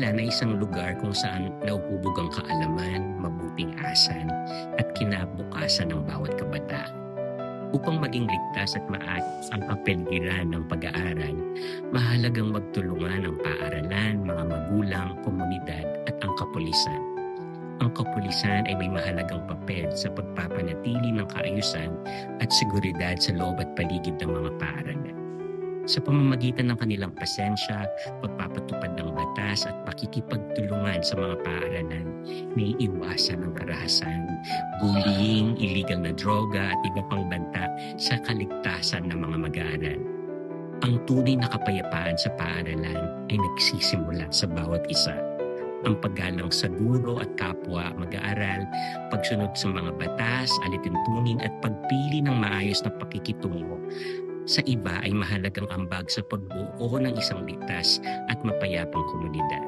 Sana isang lugar kung saan nauhubog ang kaalaman, mabuting asan, at kinabukasan ng bawat kabataan. Upang maging ligtas at maayos ang kapaligiran ng pag-aaral, mahalagang magtulungan ang paaralan, mga magulang, komunidad at ang kapulisan. Ang kapulisan ay may mahalagang papel sa pagpapanatili ng kaayusan at seguridad sa loob at paligid ng mga paaralan. Sa pamamagitan ng kanilang pasensya, pagpapatupad ng batas at pakikipagtulungan sa mga paaralan, may iwasan ang karahasan, bullying, illegal na droga at iba pang banta sa kaligtasan ng mga mag-aaral. Ang tunay na kapayapaan sa paaralan ay nagsisimula sa bawat isa. Ang paggalang sa guro at kapwa mag-aaral, pagsunod sa mga batas, alituntunin at pagpili ng maayos na pakikitungo sa iba ay mahalagang ambag sa pagbuo ng isang ligtas at mapayapang komunidad.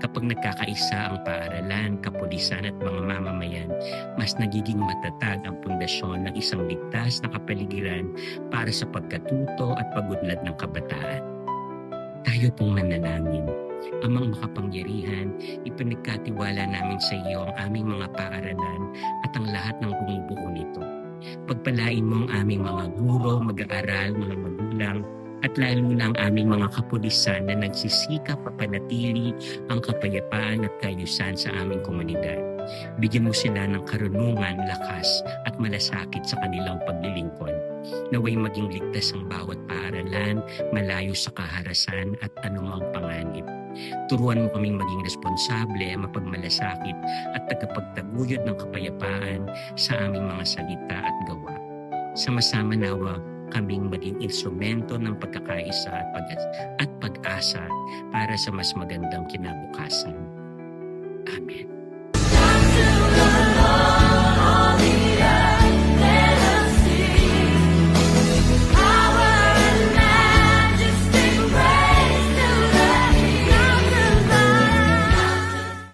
Kapag nagkakaisa ang paaralan, kapulisan at mga mamamayan, mas nagiging matatag ang pundasyon ng isang ligtas na kapaligiran para sa pagkatuto at pag-unlad ng kabataan. Tayo pong manalangin. Amang makapangyarihan, ipinagkatiwala namin sa iyo ang aming mga paaralan at ang lahat ng bumubuo nito. Pagpalain mo ang aming mga guro, mag-aaral, mga magulang, at lalo na ang aming mga kapulisan na nagsisikap papanatili ang kapayapaan at kaayusan sa aming komunidad. Bigyan mo sila ng karunungan, lakas at malasakit sa kanilang paglilingkod. Naway maging ligtas ang bawat paaralan, malayo sa kaharasan at anumang panganib. Turuan mo kaming maging responsable, mapagmalasakit at tagapagtaguyod ng kapayapaan sa aming mga salita at gawa. Sama-sama nawa kaming maging instrumento ng pagkakaisa at pag-asa para sa mas magandang kinabukasan. Amen.